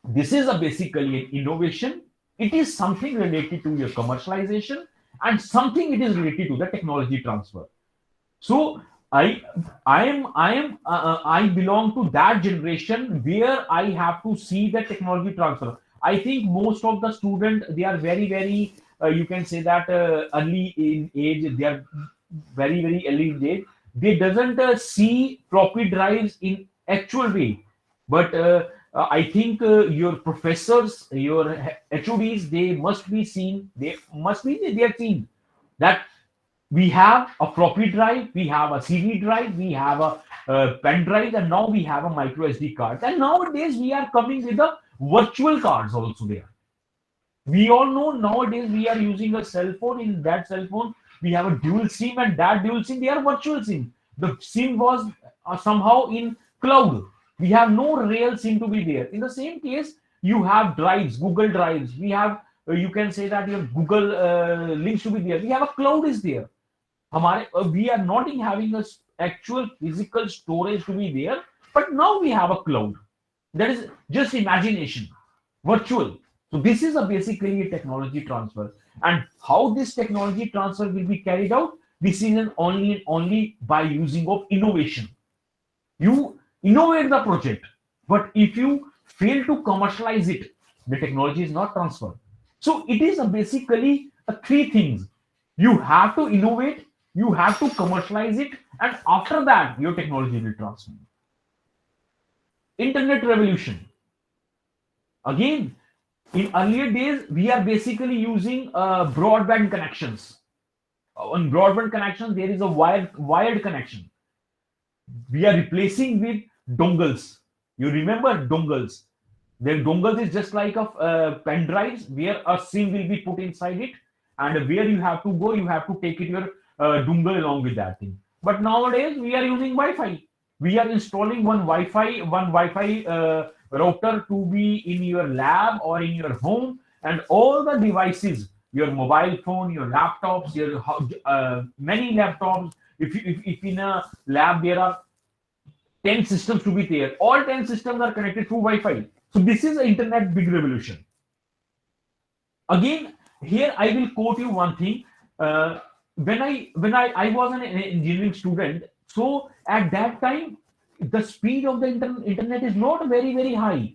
this is a basically an innovation. It is something related to your commercialization, and something it is related to the technology transfer. So I belong to that generation where I have to see the technology transfer. I think most of the student, they are very you can say that early in age. They are very early in age. They doesn't see floppy drives in actual way. But I think your professors, your HODs, they must be seen. They are seen that we have a floppy drive, we have a CD drive, we have a pen drive, and now we have a micro SD card. And nowadays we are coming with the virtual cards also there. We all know nowadays we are using a cell phone. In that cell phone, we have a dual SIM, and that dual SIM, they are virtual SIM. The SIM was somehow in cloud. We have no real SIM to be there. In the same case, you have drives, Google drives. We have, you can say that your Google links to be there. We have a cloud is there. We are not in having a actual physical storage to be there, but now we have a cloud. That is just imagination, virtual. So this is a basically a technology transfer, and how this technology transfer will be carried out. This is only by using of innovation. You innovate the project, but if you fail to commercialize it, the technology is not transferred. So it is a basically a three things. You have to innovate, you have to commercialize it, and after that your technology will transfer. Internet revolution. Again, in earlier days we are basically using broadband connections. On broadband connection there is a wired connection. We are replacing with dongles. You remember dongles? The dongles is just like a pen drives where a SIM will be put inside it, and where you have to go, you have to take it your dongle along with that thing. But nowadays we are using Wi-Fi. We are installing one Wi-Fi router to be in your lab or in your home, and all the devices. your mobile phone, your laptops, your many laptops. If in a lab there are 10 systems to be there, all 10 systems are connected through Wi-Fi. So this is the internet big revolution. Again, here I will quote you one thing. Uh, when I was an engineering student, so at that time the speed of the internet is not very high.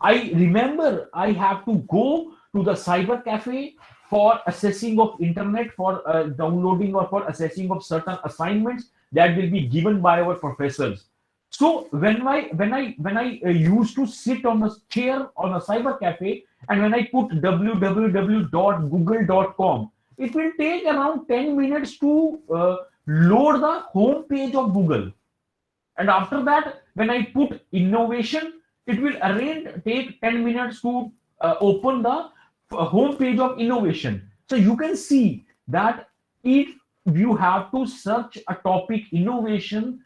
I remember I have to go to the cyber cafe for assessing of internet, for downloading or for assessing of certain assignments that will be given by our professors. So when I used to sit on a chair on a cyber cafe, and when I put www.google.com, it will take around 10 minutes to load the home page of Google. And after that, when I put innovation, it will take 10 minutes to open the home page of innovation. So you can see that if you have to search a topic innovation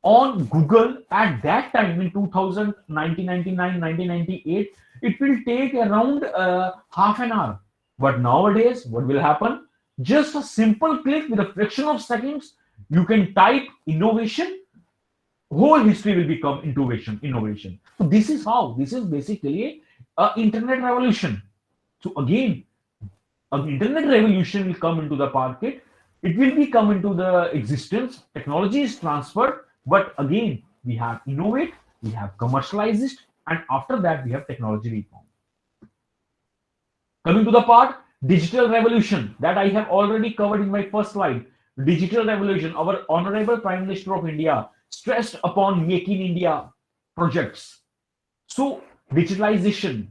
on Google at that time in 2000, 1999, 1998, it will take around half an hour. But nowadays, what will happen? Just a simple click with a fraction of seconds, you can type innovation, whole history will become innovation. So this is basically a internet revolution. So again, an internet revolution will come into the market, it will be come into the existence, technology is transferred, but again we have innovate, we have commercialized it, and after that we have technology reform. Coming to the part digital revolution that I have already covered in my first slide. Digital revolution, our honorable Prime Minister of India stressed upon making India projects. So digitalization,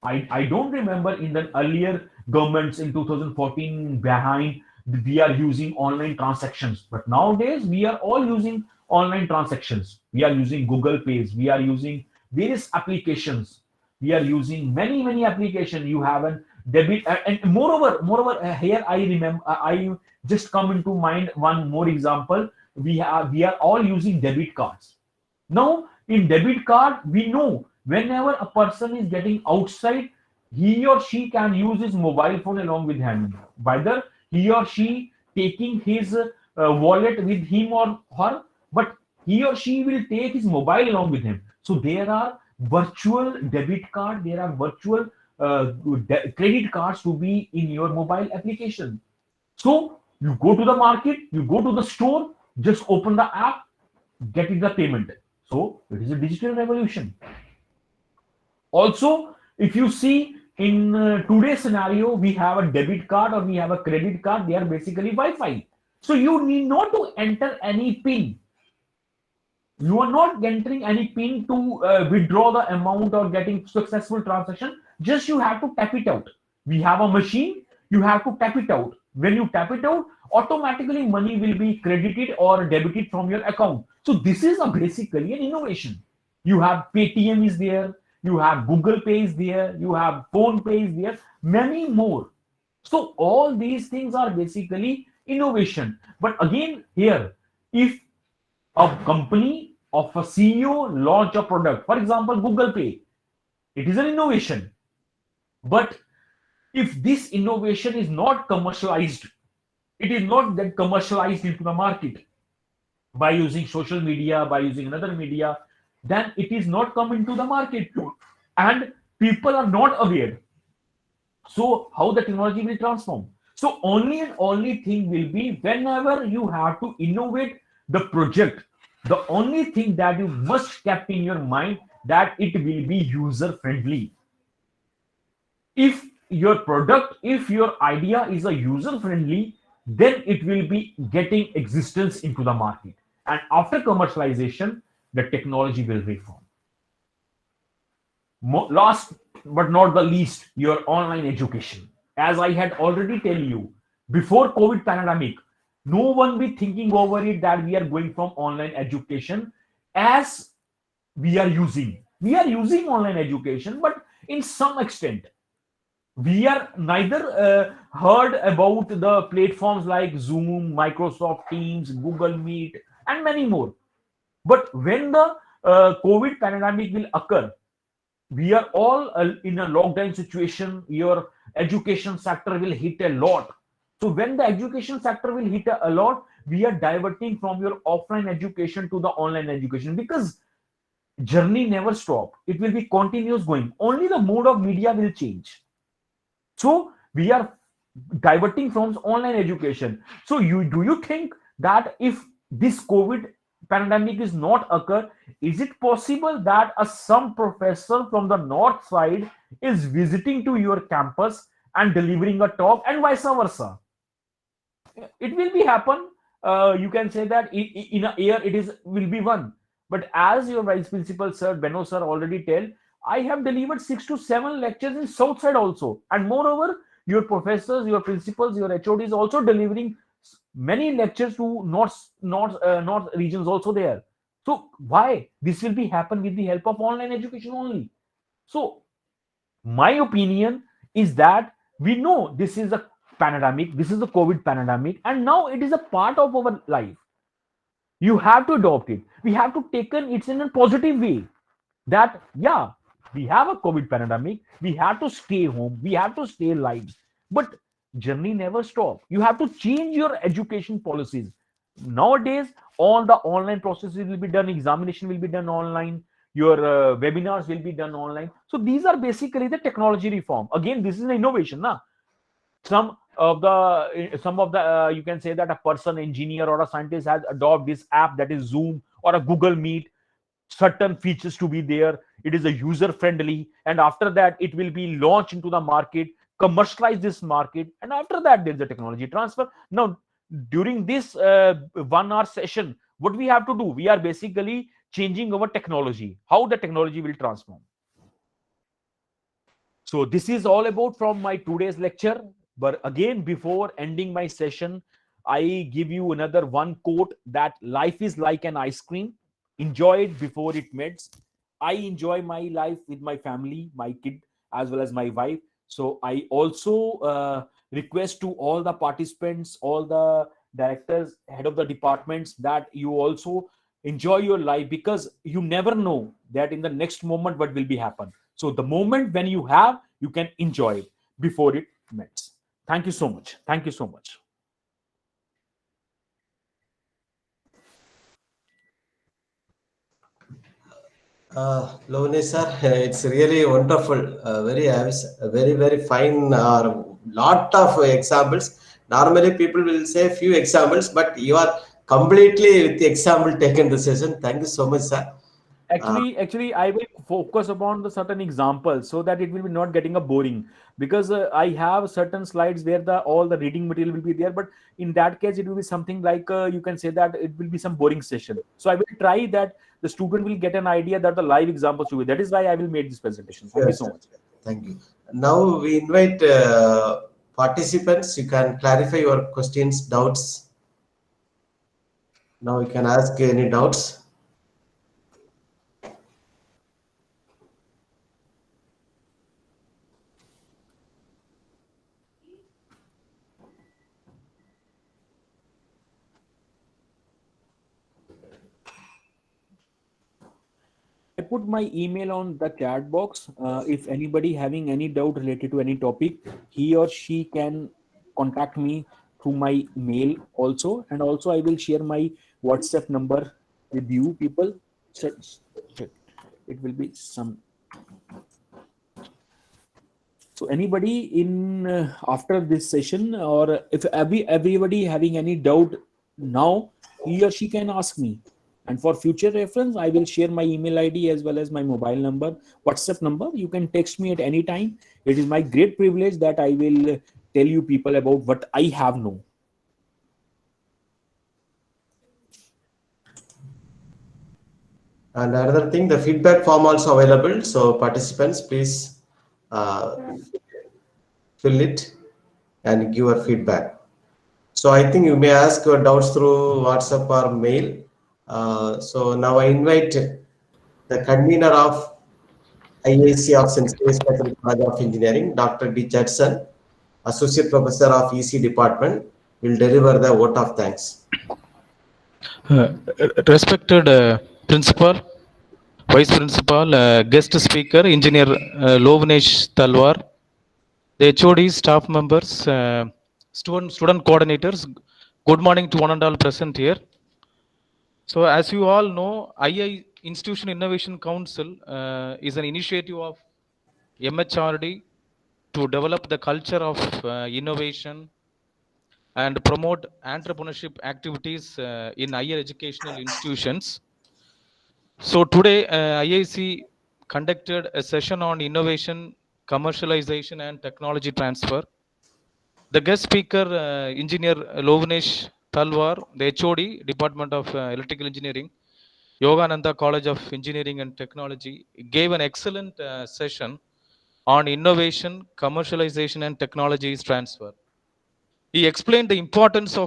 I don't remember in the earlier governments in 2014 behind we are using online transactions, but nowadays we are all using online transactions. We are using Google Pays, we are using various applications, we are using many applications. You have an debit, and moreover, here I remember I just come into mind one more example. We are all using debit cards. Now, in debit card, we know whenever a person is getting outside, he or she can use his mobile phone along with him. Whether he or she taking his wallet with him or her, but he or she will take his mobile along with him. So there are virtual debit card, there are virtual credit cards to be in your mobile application. So you go to the market, you go to the store, just open the app, getting the payment. So it is a digital revolution. Also, if you see in today's scenario, we have a debit card or we have a credit card. They are basically Wi-Fi. So you need not to enter any PIN. You are not entering any PIN to withdraw the amount or getting successful transaction. Just you have to tap it out. We have a machine. You have to tap it out. When you tap it out, automatically money will be credited or debited from your account. So this is a basically an innovation. You have Paytm is there. You have Google Pay is there. You have Phone Pay is there. Many more. So all these things are basically innovation. But again, here, if a company of a CEO launch a product, for example, Google Pay, it is an innovation. But if this innovation is not commercialized, it is not then commercialized into the market by using social media, by using another media, then it is not come into the market. And people are not aware. So how the technology will transform? So only and only thing will be whenever you have to innovate the project, the only thing that you must keep in your mind that it will be user friendly. If your product, if your idea is a user friendly, then it will be getting existence into the market. And after commercialization, the technology will reform. Last but not the least, your online education. As I had already tell you, before COVID pandemic, no one be thinking over it that we are going from online education as we are using online education, but in some extent we are neither heard about the platforms like Zoom, Microsoft Teams, Google Meet, and many more. But when the COVID pandemic will occur, We are all in a lockdown situation. Your education sector will hit a lot. So when the education sector will hit a lot, we are diverting from your offline education to the online education, because journey never stop. It will be continuous going. Only the mode of media will change. So we are diverting from online education. So you think that if this COVID pandemic is not occur, is it possible that a some professor from the north side is visiting to your campus and delivering a talk, and vice versa? It will be happen. You can say that in a year it is will be one. But as your vice principal sir Beno sir already tell, I have delivered 6 to 7 lectures in south side also, and moreover your professors, your principals, your HODs also delivering many lectures to north regions also there. So why this will be happen with the help of online education only? So my opinion is that we know this is a pandemic, this is the COVID pandemic, and now it is a part of our life. You have to adopt it. We have to take it in a positive way. That yeah, we have a COVID pandemic. We have to stay home. We have to stay alive. But journey never stop. You have to change your education policies. Nowadays, all the online processes will be done. Examination will be done online. Your webinars will be done online. So these are basically the technology reform. Again, this is an innovation, na? Some of the you can say that a person engineer or a scientist has adopted this app, that is Zoom or a Google Meet. Certain features to be there, it is a user friendly, and after that it will be launched into the market, commercialize this market, and after that there's a technology transfer. Now during this 1 hour session, what we have to do, we are basically changing our technology, how the technology will transform. So this is all about from my today's lecture. But again, before ending my session, I give you another one quote, that life is like an ice cream. Enjoy it before it melts. I enjoy my life with my family, my kid, as well as my wife. So I also request to all the participants, all the directors, head of the departments, that you also enjoy your life, because you never know that in the next moment what will be happen. So the moment when you have, you can enjoy it before it melts. Thank you so much. Thank you so much. Loveneesh sir, it's really wonderful. Very, very fine. Lot of examples. Normally, people will say few examples, but you are completely with the example taken the session. Thank you so much, sir. Uh, Actually, I will focus upon the certain examples so that it will be not getting a boring, because I have certain slides where the all the reading material will be there, but in that case it will be something like you can say that it will be some boring session. So I will try that the student will get an idea that the live examples should be. That is why I will make this presentation. Thank you sure, so sir. much. Thank you. Now we invite participants. You can clarify your questions, doubts. Now you can ask any doubts. I put my email on the chat box. If anybody having any doubt related to any topic, he or she can contact me through my mail also, and also I will share my WhatsApp number with you people. So it will be some. So anybody in after this session, or if everybody having any doubt now, he or she can ask me. And for future reference, I will share my email ID as well as my mobile number, WhatsApp number. You can text me at any time. It is my great privilege that I will tell you people about what I have known. And another thing, the feedback form also available. So participants, please uh, fill it and give your feedback. So I think you may ask your doubts through WhatsApp or mail. So now I invite the convener of IAC of St. Louis Catholic College of Engineering, Dr. D. Judson, Associate Professor of EC Department, will deliver the vote of thanks. Uh, Respected principal, Vice Principal, guest speaker, Engineer Loveneesh Talwar, the HOD, staff members, student coordinators. Good morning to one and all present here. So, as you all know, II Institution Innovation Council is an initiative of MHRD to develop the culture of innovation and promote entrepreneurship activities in higher educational institutions. So today, IIC conducted a session on innovation, commercialization, and technology transfer. The guest speaker, Engineer Loveneesh Talwar, the HOD, Department of Electrical Engineering, Yogananda College of Engineering and Technology, gave an excellent session on innovation, commercialization, and technologies transfer. He explained the importance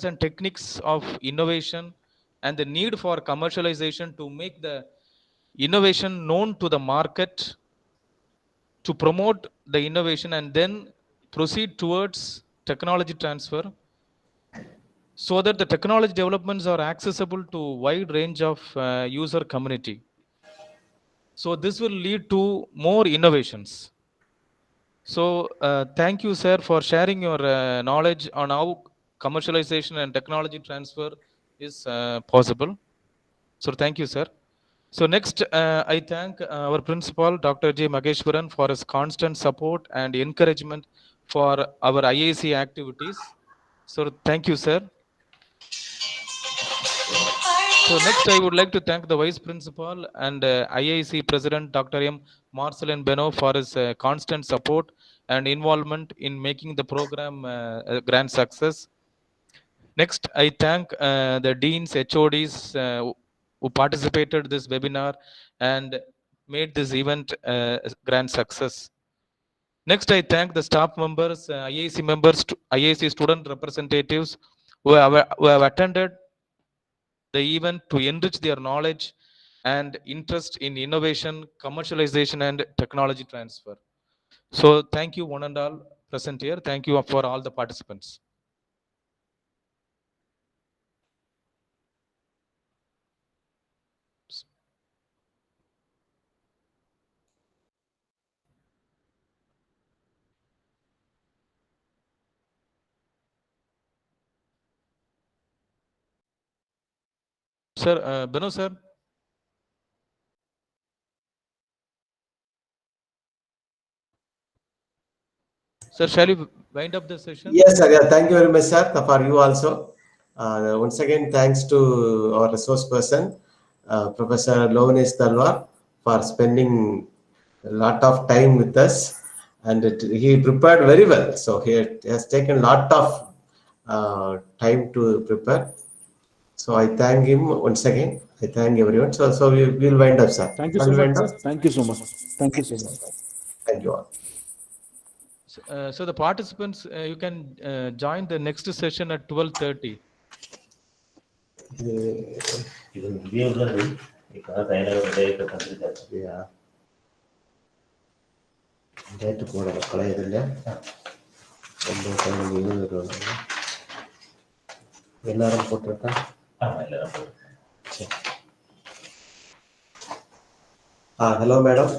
and techniques of innovation and the need for commercialization to make the innovation known to the market, to promote the innovation and then proceed towards technology transfer so that the technology developments are accessible to wide range of user community. So this will lead to more innovations. So thank you, sir, for sharing your knowledge on how commercialization and technology transfer is possible. So thank you, sir. So next, I thank our principal, Dr. J. Mageshwaran, for his constant support and encouragement for our IAC activities. So thank you, sir. So next, I would like to thank the Vice Principal and IIC President Dr. M. Marcelin Beno for his constant support and involvement in making the program a grand success. Next, I thank the Deans, HODs who participated this webinar and made this event a grand success. Next, I thank the staff members, IIC members, IIC student representatives who have attended the event to enrich their knowledge and interest in innovation, commercialization, and technology transfer. So thank you one and all present here. Thank you for all the participants. Sir, Beno sir. Sir, shall we wind up the session? Yes, sir. Yeah, thank you very much, sir, for you also. Once again, thanks to our resource person, Professor Loveneesh Talwar, for spending a lot of time with us. And he prepared very well. So he has taken a lot of time to prepare. So I thank him once again. I thank everyone. So we will wind up, sir. Thank you Shall so we much, wind sir. up? Thank you so much. Thank you so much. Thank you all. So the participants, you can join the next session at 12:30. Yeah. Date போட கலையதில்ல எல்லாரும் போட்டிருக்கா hello madam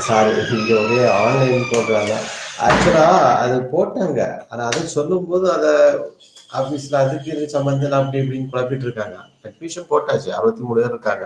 sorry இங்கே ஒரே online போடுறாங்க ஆக்சுவலாக அது போட்டாங்க ஆனால் அது சொல்லும்போது அதை ஆஃபீஸில் அதுக்கு இது சம்மந்தம் அப்படி இப்படின்னு குழப்பிட்டு இருக்காங்க அட்மிஷன் போட்டாச்சு 63 பேர் இருக்காங்க